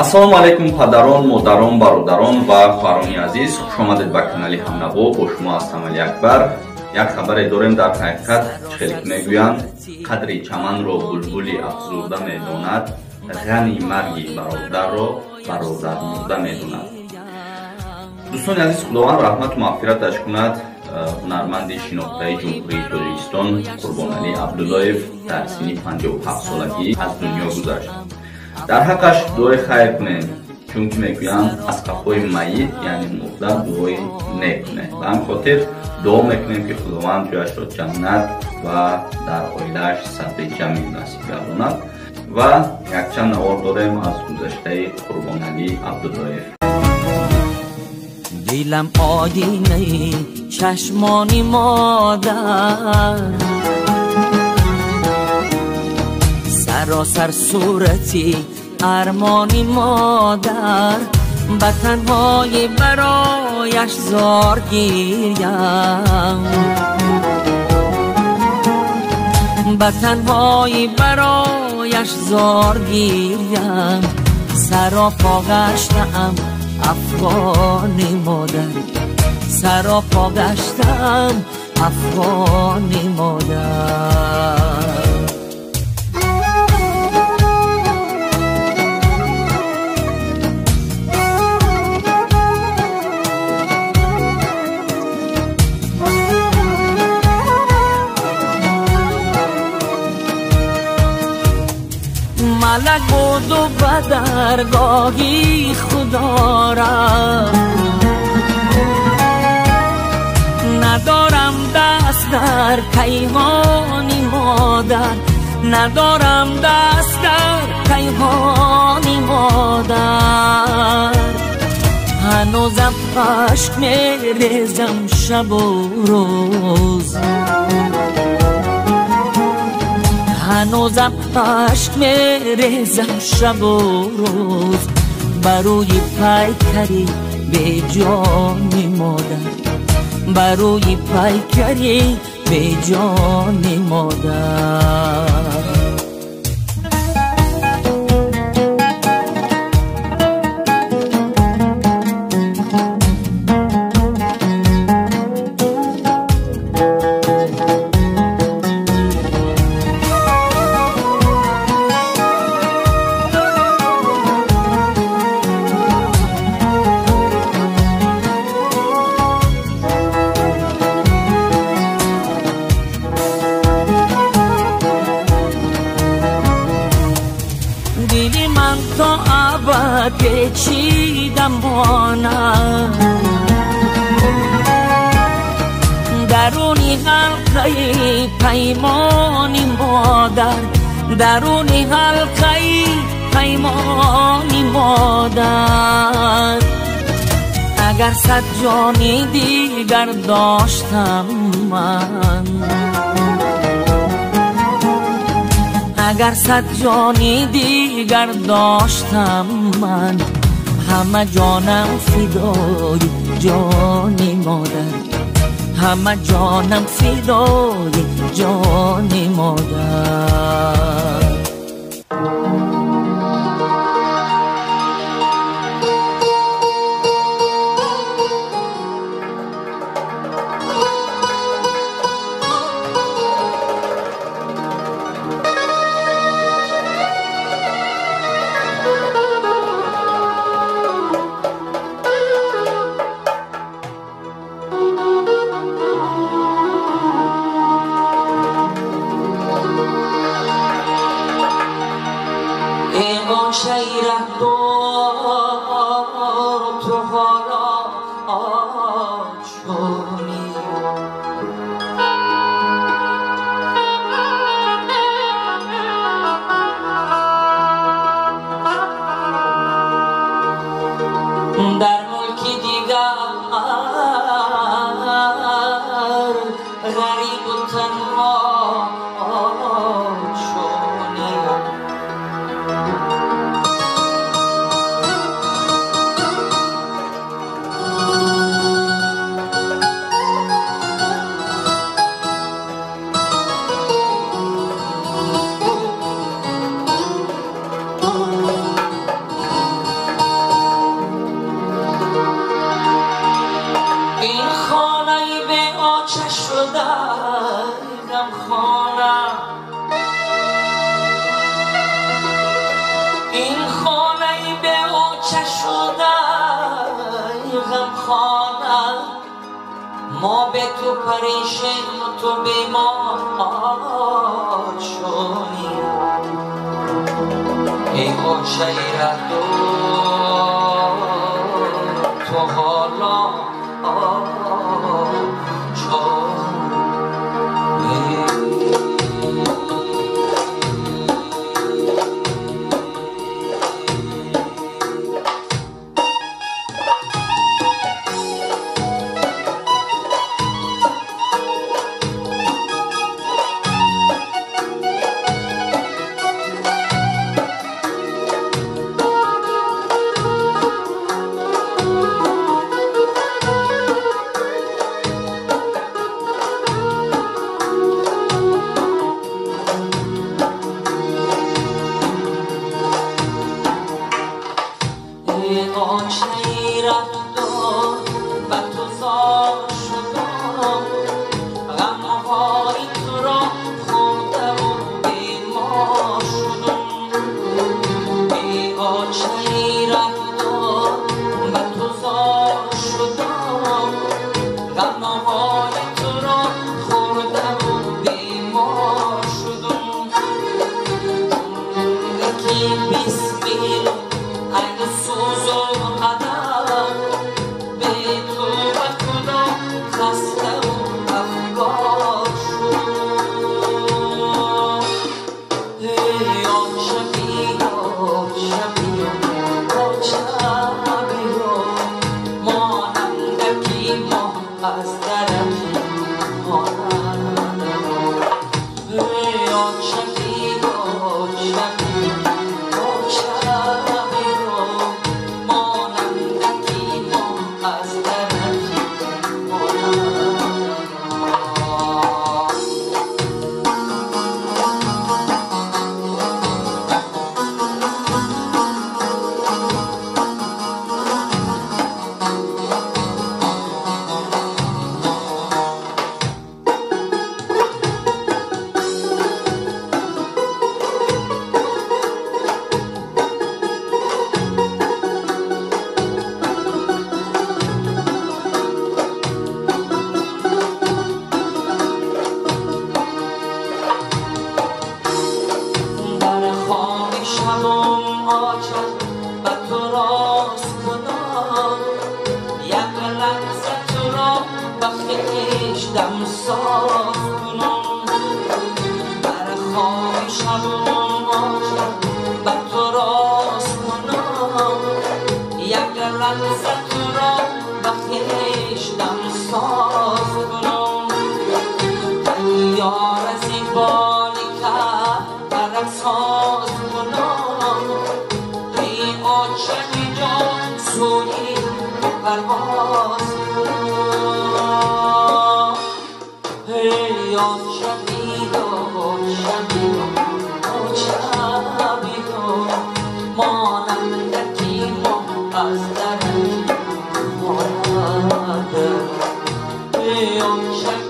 ассалому алайкум падарон, модарон, бародарон ва хоҳарони азиз, хушомадед ба канали Ҳамнavo. Бо шумо ҳастам Али Акбар. Як хабаре дорем. Дар ҳақиқат хеле мегӯянд қадри чаманро булбули афзурда медонад, ғани марги бародарро бародар мурда медонад. дӯстони азиз, худованд раҳмату мағфираташ кунад ҳунарманди шинохтаи ҷумҳурии Тоҷикистон Қурбонали Абдуллоев дар синни 57 солагӣ аз дунё гузашт. дар ҳаққаш дуои хайр кунем, чунки мегӯянд аз қафои майит яъне мурда дуои нек кунем. ба ҳамин хотир дуо мекунем ки худованд ҷояшро ҷаннат ва дар оилааш сабри ҷамил насиб гардонад. ва якчанд навор дорем аз гузаштаи Қурбонали Абдуллоев. دیلم آینه چشمانی مادر، سراسر صورتی ارمانی مادر، به تنهایی برایش زار گیریم، به تنهایی برایش زار گیریم، سراپا گشتم افغان مادر، سراپا گشتم افغان مادر. ملک بود و به درگاهی خدا را ندارم دست در کیهانی مادر، ندارم دست در کیهانی مادر. هنوزم اشک میریزم شب و روز، هنوزم اشک میریزم شب و روز، بروی پیکری به جان مادر، بروی پیکری به جان مادر. دلی من تا ابد پیچیدم مانم، درونی حلقه پیمانی مادر، درونی حلقه پیمانی مادر. اگر صد جانی دیگر داشتم من، اگر صد جانی دیگر داشتم من، همه جانم فدای جانی مادر، همه جانم فدای جانی مادر. شیره دار تو حالا چونی، در ملکی دیگر غریب و تنها چونی. ما به تو پریشیم و تو به ما آشونی ای آشه رهدو تو حالا آنچه رفتار و تو زار شدم غمهای تو را خورده و بیمار شدم ای آنچه رفتار و تو زار شدم غمهای تو را خورده و بیمار شدم یکی بسمیل اگه سوز و قدم به تو و خدا خسته و افگار شد ای آن شبیه مانندکی ما از درکی مانند ای آن شبیه شبم آچد و تو راست کنم یک لحظه تو را به خویشتن صاف کنم بر خواب شبم آچد و تو راست کنم یک لحظه تو را به خویشتن صاف کنم یار زیبایی که رقصاز کنم ای آنچه جان سوی پرواز کنم ای آنچه مانندکی ما از درکی مانند ای آنچه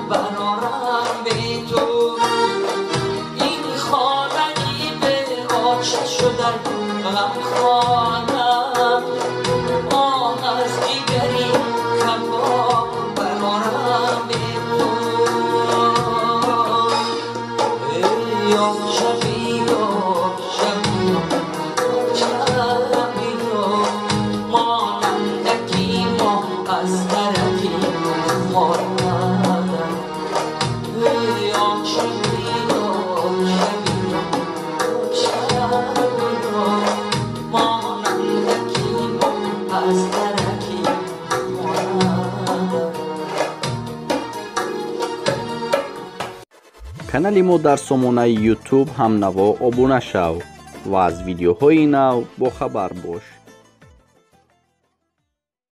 برارم به تو این خانگی به آتش شدن غمخوانم آن از دیگری کباب برارم به تو پسترکی مردم ای آشقی را شبی را مانندکی پسترکی مردم. канали мо дар сомонаи YouTube ҳамнаво обуна шав ва аз видеоҳои нав бохабар бош.